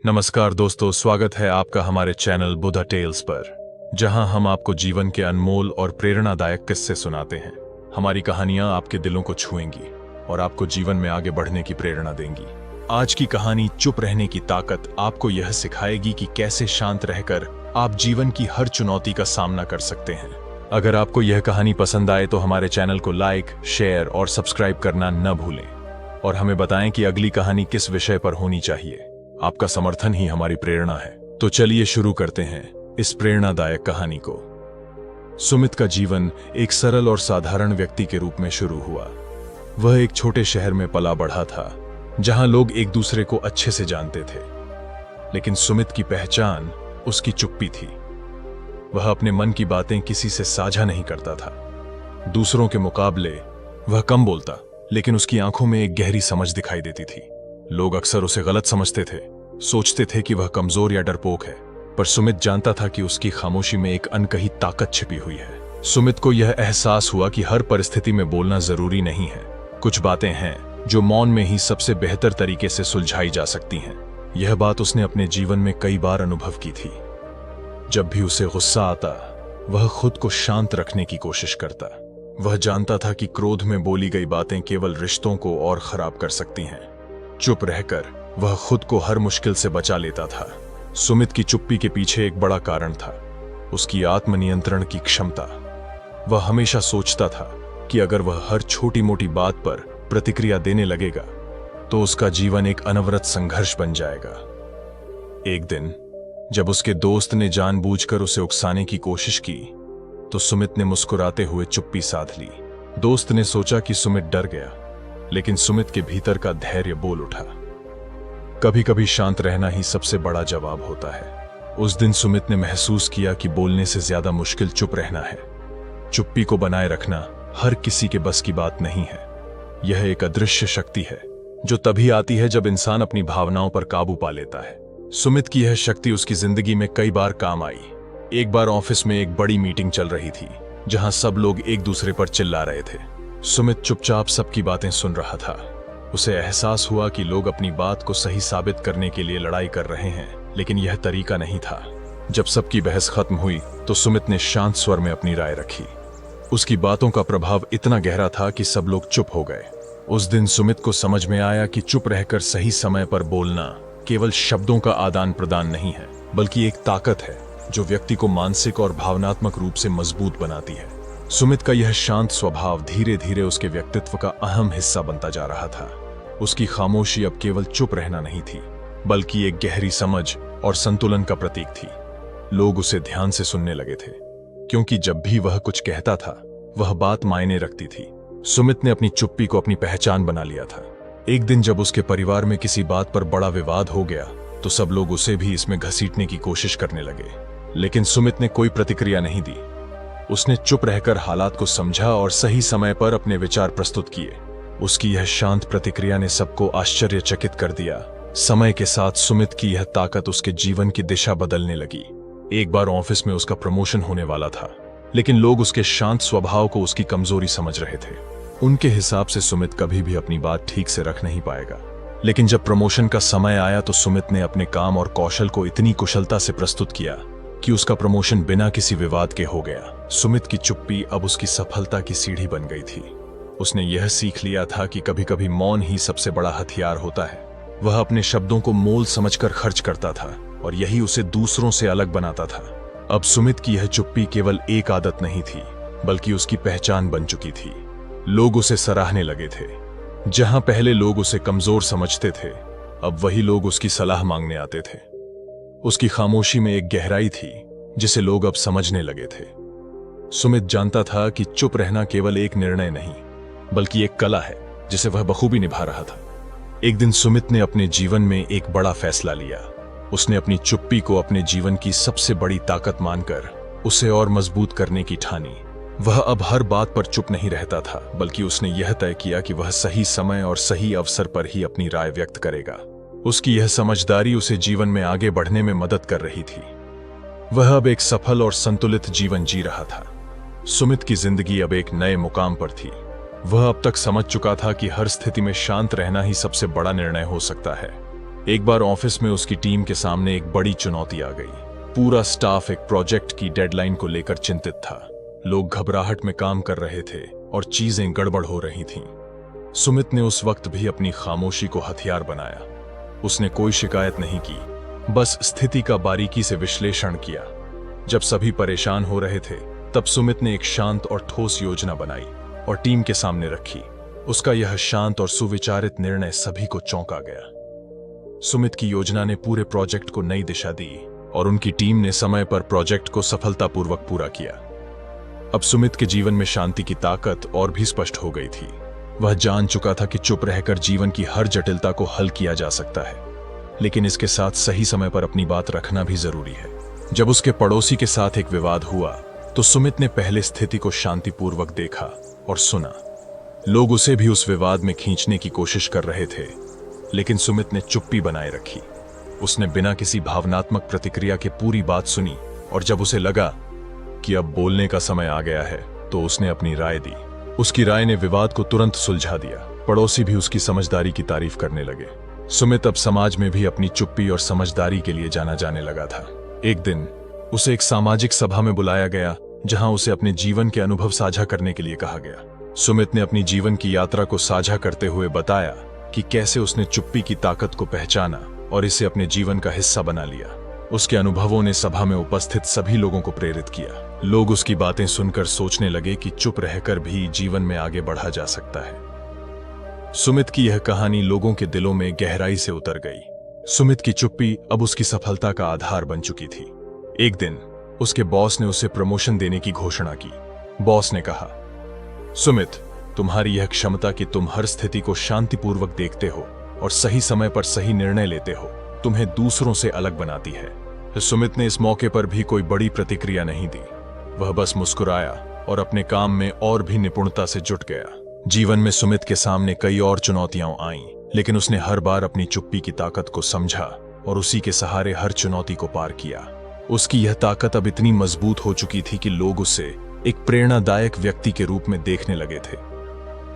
नमस्कार दोस्तों, स्वागत है आपका हमारे चैनल बुधा टेल्स पर, जहां हम आपको जीवन के अनमोल और प्रेरणादायक किस्से सुनाते हैं। हमारी कहानियां आपके दिलों को छुएंगी और आपको जीवन में आगे बढ़ने की प्रेरणा देंगी। आज की कहानी चुप रहने की ताकत आपको यह सिखाएगी कि कैसे शांत रहकर आप जीवन की हर चुनौती का सामना कर सकते हैं। अगर आपको यह कहानी पसंद आए तो हमारे चैनल को लाइक, शेयर और सब्सक्राइब करना न भूलें और हमें बताएं कि अगली कहानी किस विषय पर होनी चाहिए। आपका समर्थन ही हमारी प्रेरणा है। तो चलिए शुरू करते हैं इस प्रेरणादायक कहानी को। सुमित का जीवन एक सरल और साधारण व्यक्ति के रूप में शुरू हुआ। वह एक छोटे शहर में पला बढ़ा था, जहां लोग एक दूसरे को अच्छे से जानते थे। लेकिन सुमित की पहचान उसकी चुप्पी थी। वह अपने मन की बातें किसी से साझा नहीं करता था। दूसरों के मुकाबले वह कम बोलता, लेकिन उसकी आंखों में एक गहरी समझ दिखाई देती थी। लोग अक्सर उसे गलत समझते थे, सोचते थे कि वह कमजोर या डरपोक है, पर सुमित जानता था कि उसकी खामोशी में एक अनकही ताकत छिपी हुई है। सुमित को यह एहसास हुआ कि हर परिस्थिति में बोलना जरूरी नहीं है। कुछ बातें हैं जो मौन में ही सबसे बेहतर तरीके से सुलझाई जा सकती हैं। यह बात उसने अपने जीवन में कई बार अनुभव की थी। जब भी उसे गुस्सा आता, वह खुद को शांत रखने की कोशिश करता। वह जानता था कि क्रोध में बोली गई बातें केवल रिश्तों को और खराब कर सकती हैं। चुप रहकर वह खुद को हर मुश्किल से बचा लेता था। सुमित की चुप्पी के पीछे एक बड़ा कारण था, उसकी आत्मनियंत्रण की क्षमता। वह हमेशा सोचता था कि अगर वह हर छोटी मोटी बात पर प्रतिक्रिया देने लगेगा तो उसका जीवन एक अनवरत संघर्ष बन जाएगा। एक दिन जब उसके दोस्त ने जानबूझकर उसे उकसाने की कोशिश की तो सुमित ने मुस्कुराते हुए चुप्पी साध ली। दोस्त ने सोचा कि सुमित डर गया, लेकिन सुमित के भीतर का धैर्य बोल उठा। कभी कभी शांत रहना ही सबसे बड़ा जवाब होता है। उस दिन सुमित ने महसूस किया कि बोलने से ज्यादा मुश्किल चुप रहना है। चुप्पी को बनाए रखना हर किसी के बस की बात नहीं है। यह एक अदृश्य शक्ति है जो तभी आती है जब इंसान अपनी भावनाओं पर काबू पा लेता है। सुमित की यह शक्ति उसकी जिंदगी में कई बार काम आई। एक बार ऑफिस में एक बड़ी मीटिंग चल रही थी, जहां सब लोग एक दूसरे पर चिल्ला रहे थे। सुमित चुपचाप सबकी बातें सुन रहा था। उसे एहसास हुआ कि लोग अपनी बात को सही साबित करने के लिए लड़ाई कर रहे हैं, लेकिन यह तरीका नहीं था। जब सबकी बहस खत्म हुई तो सुमित ने शांत स्वर में अपनी राय रखी। उसकी बातों का प्रभाव इतना गहरा था कि सब लोग चुप हो गए। उस दिन सुमित को समझ में आया कि चुप रहकर सही समय पर बोलना केवल शब्दों का आदान प्रदान नहीं है, बल्कि एक ताकत है जो व्यक्ति को मानसिक और भावनात्मक रूप से मजबूत बनाती है। सुमित का यह शांत स्वभाव धीरे धीरे उसके व्यक्तित्व का अहम हिस्सा बनता जा रहा था। उसकी खामोशी अब केवल चुप रहना नहीं थी, बल्कि एक गहरी समझ और संतुलन का प्रतीक थी। लोग उसे ध्यान से सुनने लगे थे, क्योंकि जब भी वह कुछ कहता था, वह बात मायने रखती थी। सुमित ने अपनी चुप्पी को अपनी पहचान बना लिया था। एक दिन जब उसके परिवार में किसी बात पर बड़ा विवाद हो गया, तो सब लोग उसे भी इसमें घसीटने की कोशिश करने लगे, लेकिन सुमित ने कोई प्रतिक्रिया नहीं दी। उसने चुप रहकर हालात को समझा और सही समय पर अपने विचार प्रस्तुत किए। उसकी यह शांत प्रतिक्रिया ने सबको आश्चर्यचकित कर दिया। समय के साथ सुमित की यह ताकत उसके जीवन की दिशा बदलने लगी। एक बार ऑफिस में उसका प्रमोशन होने वाला था, लेकिन लोग उसके शांत स्वभाव को उसकी कमजोरी समझ रहे थे। उनके हिसाब से सुमित कभी भी अपनी बात ठीक से रख नहीं पाएगा। लेकिन जब प्रमोशन का समय आया तो सुमित ने अपने काम और कौशल को इतनी कुशलता से प्रस्तुत किया कि उसका प्रमोशन बिना किसी विवाद के हो गया। सुमित की चुप्पी अब उसकी सफलता की सीढ़ी बन गई थी। उसने यह सीख लिया था कि कभी कभी मौन ही सबसे बड़ा हथियार होता है। वह अपने शब्दों को मोल समझकर खर्च करता था और यही उसे दूसरों से अलग बनाता था। अब सुमित की यह चुप्पी केवल एक आदत नहीं थी, बल्कि उसकी पहचान बन चुकी थी। लोग उसे सराहने लगे थे। जहां पहले लोग उसे कमजोर समझते थे, अब वही लोग उसकी सलाह मांगने आते थे। उसकी खामोशी में एक गहराई थी जिसे लोग अब समझने लगे थे। सुमित जानता था कि चुप रहना केवल एक निर्णय नहीं, बल्कि एक कला है जिसे वह बखूबी निभा रहा था। एक दिन सुमित ने अपने जीवन में एक बड़ा फैसला लिया। उसने अपनी चुप्पी को अपने जीवन की सबसे बड़ी ताकत मानकर उसे और मजबूत करने की ठानी। वह अब हर बात पर चुप नहीं रहता था, बल्कि उसने यह तय किया कि वह सही समय और सही अवसर पर ही अपनी राय व्यक्त करेगा। उसकी यह समझदारी उसे जीवन में आगे बढ़ने में मदद कर रही थी। वह अब एक सफल और संतुलित जीवन जी रहा था। सुमित की जिंदगी अब एक नए मुकाम पर थी। वह अब तक समझ चुका था कि हर स्थिति में शांत रहना ही सबसे बड़ा निर्णय हो सकता है। एक बार ऑफिस में उसकी टीम के सामने एक बड़ी चुनौती आ गई। पूरा स्टाफ एक प्रोजेक्ट की डेडलाइन को लेकर चिंतित था। लोग घबराहट में काम कर रहे थे और चीजें गड़बड़ हो रही थीं। सुमित ने उस वक्त भी अपनी खामोशी को हथियार बनाया। उसने कोई शिकायत नहीं की, बस स्थिति का बारीकी से विश्लेषण किया। जब सभी परेशान हो रहे थे, तब सुमित ने एक शांत और ठोस योजना बनाई और टीम के सामने रखी। उसका यह शांत और सुविचारित निर्णय सभी को चौंका गया। सुमित की योजना ने पूरे प्रोजेक्ट को नई दिशा दी और उनकी टीम ने समय पर प्रोजेक्ट को सफलतापूर्वक पूरा किया। अब सुमित के जीवन में शांति की ताकत और भी स्पष्ट हो गई थी। वह जान चुका था कि चुप रहकर जीवन की हर जटिलता को हल किया जा सकता है, लेकिन इसके साथ सही समय पर अपनी बात रखना भी जरूरी है। जब उसके पड़ोसी के साथ एक विवाद हुआ, तो सुमित ने पहले स्थिति को शांतिपूर्वक देखा और सुना। लोग उसे भी उस विवाद में खींचने की कोशिश कर रहे थे, लेकिन सुमित ने चुप्पी बनाए रखी। उसने बिना किसी भावनात्मक प्रतिक्रिया के पूरी बात सुनी और जब उसे लगा कि अब बोलने का समय आ गया है, तो उसने अपनी राय दी। उसकी राय ने विवाद को तुरंत सुलझा दिया। पड़ोसी भी उसकी समझदारी की तारीफ करने लगे। सुमित अब समाज में भी अपनी चुप्पी और समझदारी के लिए जाना जाने लगा था। एक दिन उसे एक सामाजिक सभा में बुलाया गया, जहां उसे अपने जीवन के अनुभव साझा करने के लिए कहा गया। सुमित ने अपनी जीवन की यात्रा को साझा करते हुए बताया कि कैसे उसने चुप्पी की ताकत को पहचाना और इसे अपने जीवन का हिस्सा बना लिया। उसके अनुभवों ने सभा में उपस्थित सभी लोगों को प्रेरित किया। लोग उसकी बातें सुनकर सोचने लगे कि चुप रहकर भी जीवन में आगे बढ़ा जा सकता है। सुमित की यह कहानी लोगों के दिलों में गहराई से उतर गई। सुमित की चुप्पी अब उसकी सफलता का आधार बन चुकी थी। एक दिन उसके बॉस ने उसे प्रमोशन देने की घोषणा की। बॉस ने कहा, सुमित, तुम्हारी यह क्षमता कि तुम हर स्थिति को शांतिपूर्वक देखते हो और सही समय पर सही निर्णय लेते हो, तुम्हें दूसरों से अलग बनाती है। सुमित ने इस मौके पर भी कोई बड़ी प्रतिक्रिया नहीं दी। वह बस मुस्कुराया और अपने काम में और भी निपुणता से जुट गया। जीवन में सुमित के सामने कई और चुनौतियां आईं, लेकिन उसने हर बार अपनी चुप्पी की ताकत को समझा और उसी के सहारे हर चुनौती को पार किया। उसकी यह ताकत अब इतनी मजबूत हो चुकी थी कि लोग उसे एक प्रेरणादायक व्यक्ति के रूप में देखने लगे थे।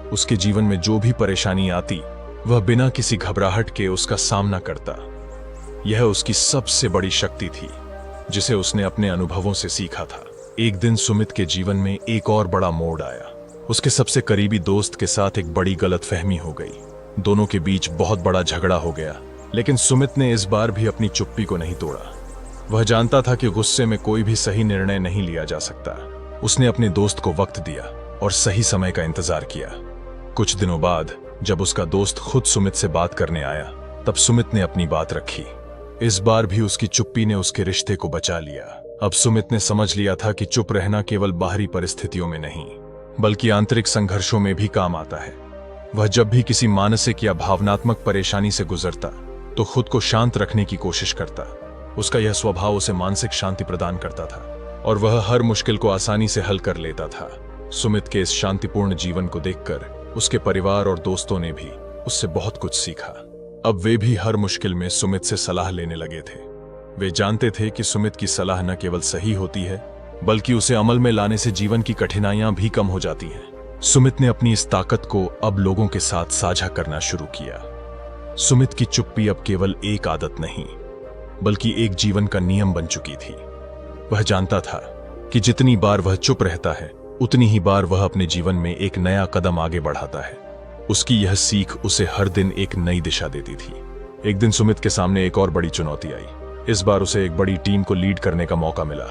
उसके जीवन में जो भी परेशानी आती, वह बिना किसी घबराहट के उसका सामना करता। यह उसकी सबसे बड़ी शक्ति थी, जिसे उसने अपने अनुभवों से सीखा था। एक दिन सुमित के जीवन में एक और बड़ा मोड़ आया। उसके सबसे करीबी दोस्त के साथ एक बड़ी गलतफहमी हो गई। दोनों के बीच बहुत बड़ा झगड़ा हो गया, लेकिन सुमित ने इस बार भी अपनी चुप्पी को नहीं तोड़ा। वह जानता था कि गुस्से में कोई भी सही निर्णय नहीं लिया जा सकता। उसने अपने दोस्त को वक्त दिया और सही समय का इंतजार किया। कुछ दिनों बाद जब उसका दोस्त खुद सुमित से बात करने आया, तब सुमित ने अपनी बात रखी। इस बार भी उसकी चुप्पी ने उसके रिश्ते को बचा लिया। अब सुमित ने समझ लिया था कि चुप रहना केवल बाहरी परिस्थितियों में नहीं, बल्कि आंतरिक संघर्षों में भी काम आता है। वह जब भी किसी मानसिक या भावनात्मक परेशानी से गुजरता, तो खुद को शांत रखने की कोशिश करता। उसका यह स्वभाव उसे मानसिक शांति प्रदान करता था और वह हर मुश्किल को आसानी से हल कर लेता था। सुमित के इस शांतिपूर्ण जीवन को देखकर उसके परिवार और दोस्तों ने भी उससे बहुत कुछ सीखा। अब वे भी हर मुश्किल में सुमित से सलाह लेने लगे थे। वे जानते थे कि सुमित की सलाह न केवल सही होती है, बल्कि उसे अमल में लाने से जीवन की कठिनाइयां भी कम हो जाती हैं। सुमित ने अपनी इस ताकत को अब लोगों के साथ साझा करना शुरू किया। सुमित की चुप्पी अब केवल एक आदत नहीं, बल्कि एक जीवन का नियम बन चुकी थी। वह जानता था कि जितनी बार वह चुप रहता है, उतनी ही बार वह अपने जीवन में एक नया कदम आगे बढ़ाता है। उसकी यह सीख उसे हर दिन एक नई दिशा देती थी। एक दिन सुमित के सामने एक और बड़ी चुनौती आई। इस बार उसे एक बड़ी टीम को लीड करने का मौका मिला।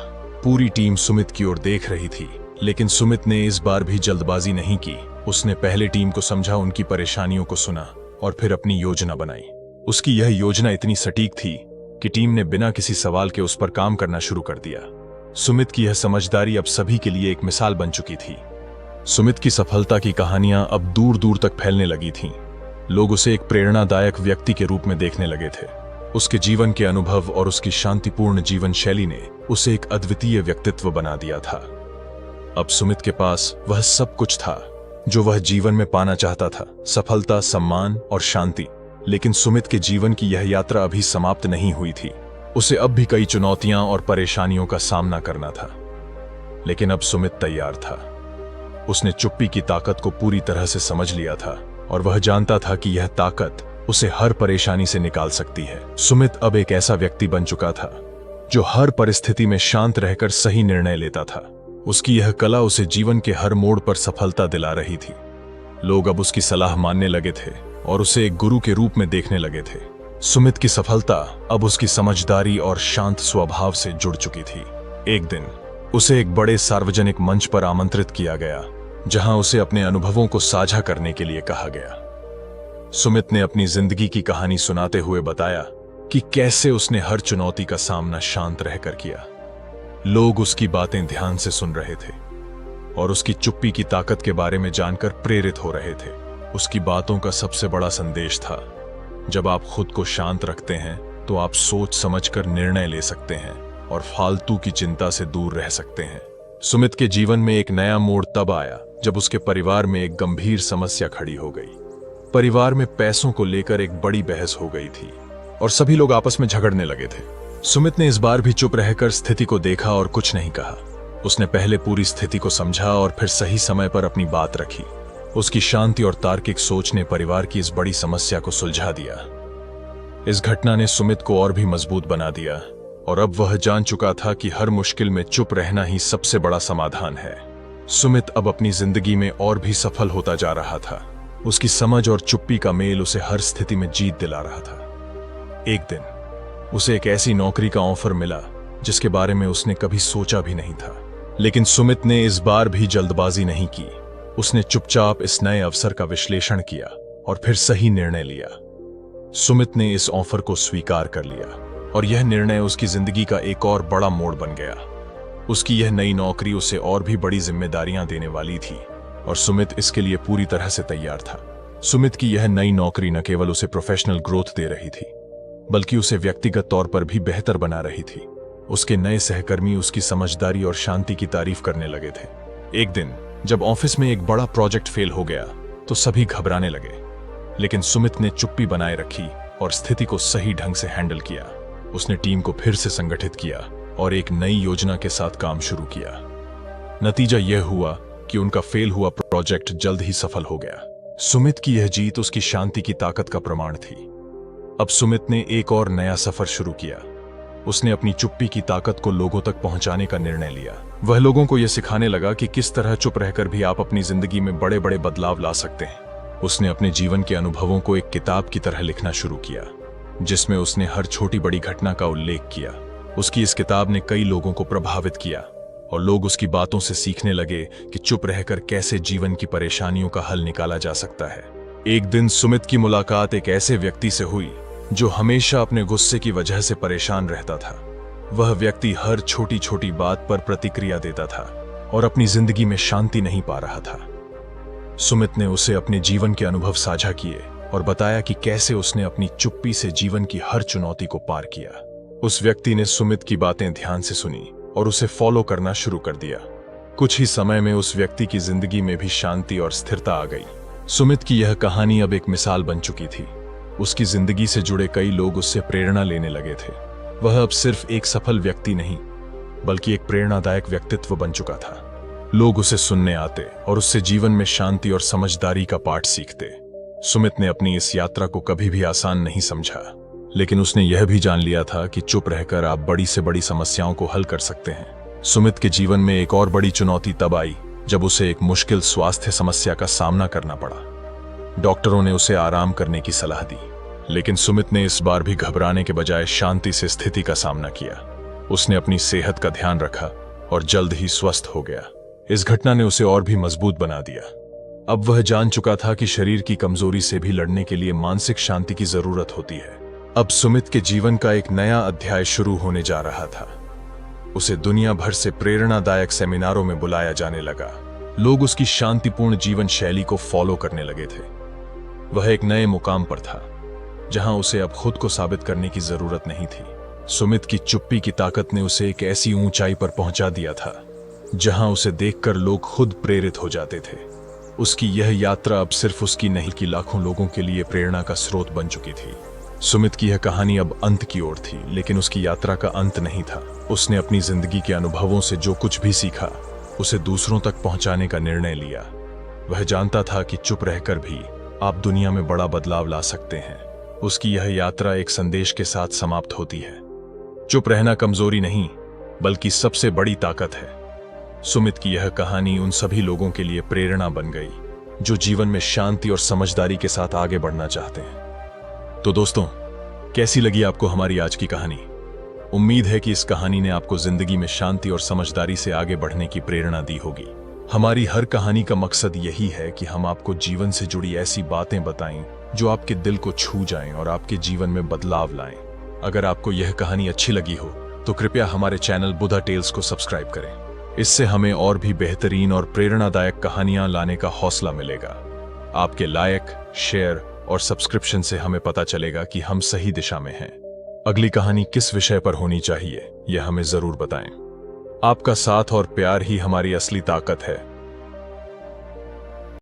पूरी टीम सुमित की ओर देख रही थी, लेकिन सुमित ने इस बार भी जल्दबाजी नहीं की। उसने पहले टीम को समझा, उनकी परेशानियों को सुना और फिर अपनी योजना बनाई। उसकी यह योजना इतनी सटीक थी कि टीम ने बिना किसी सवाल के उस पर काम करना शुरू कर दिया। सुमित की यह समझदारी अब सभी के लिए एक मिसाल बन चुकी थी। सुमित की सफलता की कहानियां अब दूर दूर तक फैलने लगी थीं। लोग उसे एक प्रेरणादायक व्यक्ति के रूप में देखने लगे थे। उसके जीवन के अनुभव और उसकी शांतिपूर्ण जीवन शैली ने उसे एक अद्वितीय व्यक्तित्व बना दिया था। अब सुमित के पास वह सब कुछ था जो वह जीवन में पाना चाहता था, सफलता, सम्मान और शांति। लेकिन सुमित के जीवन की यह यात्रा अभी समाप्त नहीं हुई थी। उसे अब भी कई चुनौतियां और परेशानियों का सामना करना था। लेकिन अब सुमित तैयार था। उसने चुप्पी की ताकत को पूरी तरह से समझ लिया था और वह जानता था कि यह ताकत उसे हर परेशानी से निकाल सकती है। सुमित अब एक ऐसा व्यक्ति बन चुका था जो हर परिस्थिति में शांत रहकर सही निर्णय लेता था। उसकी यह कला उसे जीवन के हर मोड़ पर सफलता दिला रही थी। लोग अब उसकी सलाह मानने लगे थे और उसे एक गुरु के रूप में देखने लगे थे। सुमित की सफलता अब उसकी समझदारी और शांत स्वभाव से जुड़ चुकी थी। एक दिन उसे एक बड़े सार्वजनिक मंच पर आमंत्रित किया गया, जहां उसे अपने अनुभवों को साझा करने के लिए कहा गया। सुमित ने अपनी जिंदगी की कहानी सुनाते हुए बताया कि कैसे उसने हर चुनौती का सामना शांत रहकर किया। लोग उसकी बातें ध्यान से सुन रहे थे और उसकी चुप्पी की ताकत के बारे में जानकर प्रेरित हो रहे थे। उसकी बातों का सबसे बड़ा संदेश था, जब आप खुद को शांत रखते हैं तो आप सोच समझकर निर्णय ले सकते हैं और फालतू की चिंता से दूर रह सकते हैं। सुमित के जीवन में एक नया मोड़ तब आया जब उसके परिवार में एक गंभीर समस्या खड़ी हो गई। परिवार में पैसों को लेकर एक बड़ी बहस हो गई थी और सभी लोग आपस में झगड़ने लगे थे। सुमित ने इस बार भी चुप रहकर स्थिति को देखा और कुछ नहीं कहा। उसने पहले पूरी स्थिति को समझा और फिर सही समय पर अपनी बात रखी। उसकी शांति और तार्किक सोच ने परिवार की इस बड़ी समस्या को सुलझा दिया। इस घटना ने सुमित को और भी मजबूत बना दिया और अब वह जान चुका था कि हर मुश्किल में चुप रहना ही सबसे बड़ा समाधान है। सुमित अब अपनी जिंदगी में और भी सफल होता जा रहा था। उसकी समझ और चुप्पी का मेल उसे हर स्थिति में जीत दिला रहा था। एक दिन उसे एक ऐसी नौकरी का ऑफर मिला जिसके बारे में उसने कभी सोचा भी नहीं था, लेकिन सुमित ने इस बार भी जल्दबाजी नहीं की। उसने चुपचाप इस नए अवसर का विश्लेषण किया और फिर सही निर्णय लिया। सुमित ने इस ऑफर को स्वीकार कर लिया और यह निर्णय उसकी जिंदगी का एक और बड़ा मोड़ बन गया। उसकी यह नई नौकरी उसे और भी बड़ी जिम्मेदारियां देने वाली थी और सुमित इसके लिए पूरी तरह से तैयार था। सुमित की यह नई नौकरी न केवल उसे प्रोफेशनल ग्रोथ दे रही थी, बल्कि उसे व्यक्तिगत तौर पर भी बेहतर बना रही थी। उसके नए सहकर्मी उसकी समझदारी और शांति की तारीफ करने लगे थे। एक दिन जब ऑफिस में एक बड़ा प्रोजेक्ट फेल हो गया तो सभी घबराने लगे, लेकिन सुमित ने चुप्पी बनाए रखी और स्थिति को सही ढंग से हैंडल किया। उसने टीम को फिर से संगठित किया और एक नई योजना के साथ काम शुरू किया। नतीजा यह हुआ कि उनका फेल हुआ प्रोजेक्ट जल्द ही सफल हो गया। सुमित की यह जीत उसकी शांति की ताकत का प्रमाण थी। अब सुमित ने एक और नया सफर शुरू किया। उसने अपनी चुप्पी की ताकत को लोगों तक पहुंचाने का निर्णय लिया। वह लोगों को यह सिखाने लगा कि किस तरह चुप रहकर भी आप अपनी जिंदगी में बड़े बड़े बदलाव ला सकते हैं। उसने अपने जीवन के अनुभवों को एक किताब की तरह लिखना शुरू किया, जिसमें उसने हर छोटी बड़ी घटना का उल्लेख किया। उसकी इस किताब ने कई लोगों को प्रभावित किया और लोग उसकी बातों से सीखने लगे कि चुप रहकर कैसे जीवन की परेशानियों का हल निकाला जा सकता है। एक दिन सुमित की मुलाकात एक ऐसे व्यक्ति से हुई जो हमेशा अपने गुस्से की वजह से परेशान रहता था। वह व्यक्ति हर छोटी छोटी बात पर प्रतिक्रिया देता था और अपनी जिंदगी में शांति नहीं पा रहा था। सुमित ने उसे अपने जीवन के अनुभव साझा किए और बताया कि कैसे उसने अपनी चुप्पी से जीवन की हर चुनौती को पार किया। उस व्यक्ति ने सुमित की बातें ध्यान से सुनी और उसे फॉलो करना शुरू कर दिया। कुछ ही समय में उस व्यक्ति की जिंदगी में भी शांति और स्थिरता आ गई। सुमित की यह कहानी अब एक मिसाल बन चुकी थी। उसकी जिंदगी से जुड़े कई लोग उससे प्रेरणा लेने लगे थे। वह अब सिर्फ एक सफल व्यक्ति नहीं, बल्कि एक प्रेरणादायक व्यक्तित्व बन चुका था। लोग उसे सुनने आते और उससे जीवन में शांति और समझदारी का पाठ सीखते। सुमित ने अपनी इस यात्रा को कभी भी आसान नहीं समझा, लेकिन उसने यह भी जान लिया था कि चुप रहकर आप बड़ी से बड़ी समस्याओं को हल कर सकते हैं। सुमित के जीवन में एक और बड़ी चुनौती तब आई जब उसे एक मुश्किल स्वास्थ्य समस्या का सामना करना पड़ा। डॉक्टरों ने उसे आराम करने की सलाह दी, लेकिन सुमित ने इस बार भी घबराने के बजाय शांति से स्थिति का सामना किया। उसने अपनी सेहत का ध्यान रखा और जल्द ही स्वस्थ हो गया। इस घटना ने उसे और भी मजबूत बना दिया। अब वह जान चुका था कि शरीर की कमजोरी से भी लड़ने के लिए मानसिक शांति की जरूरत होती है। अब सुमित के जीवन का एक नया अध्याय शुरू होने जा रहा था। उसे दुनिया भर से प्रेरणादायक सेमिनारों में बुलाया जाने लगा। लोग उसकी शांतिपूर्ण जीवन शैली को फॉलो करने लगे थे। वह एक नए मुकाम पर था, जहां उसे अब खुद को साबित करने की जरूरत नहीं थी। सुमित की चुप्पी की ताकत ने उसे एक ऐसी ऊंचाई पर पहुंचा दिया था जहां उसे देखकर लोग खुद प्रेरित हो जाते थे। उसकी यह यात्रा अब सिर्फ उसकी नहीं कि लाखों लोगों के लिए प्रेरणा का स्रोत बन चुकी थी। सुमित की यह कहानी अब अंत की ओर थी, लेकिन उसकी यात्रा का अंत नहीं था। उसने अपनी जिंदगी के अनुभवों से जो कुछ भी सीखा, उसे दूसरों तक पहुंचाने का निर्णय लिया। वह जानता था कि चुप रहकर भी आप दुनिया में बड़ा बदलाव ला सकते हैं। उसकी यह यात्रा एक संदेश के साथ समाप्त होती है। चुप रहना कमजोरी नहीं, बल्कि सबसे बड़ी ताकत है। सुमित की यह कहानी उन सभी लोगों के लिए प्रेरणा बन गई जो जीवन में शांति और समझदारी के साथ आगे बढ़ना चाहते हैं। तो दोस्तों, कैसी लगी आपको हमारी आज की कहानी? उम्मीद है कि इस कहानी ने आपको जिंदगी में शांति और समझदारी से आगे बढ़ने की प्रेरणा दी होगी। हमारी हर कहानी का मकसद यही है कि हम आपको जीवन से जुड़ी ऐसी बातें बताएं जो आपके दिल को छू जाएं और आपके जीवन में बदलाव लाएं। अगर आपको यह कहानी अच्छी लगी हो तो कृपया हमारे चैनल बुधा टेल्स को सब्सक्राइब करें। इससे हमें और भी बेहतरीन और प्रेरणादायक कहानियां लाने का हौसला मिलेगा। आपके लाइक, शेयर और सब्सक्रिप्शन से हमें पता चलेगा कि हम सही दिशा में हैं। अगली कहानी किस विषय पर होनी चाहिए, यह हमें जरूर बताएं। आपका साथ और प्यार ही हमारी असली ताकत है।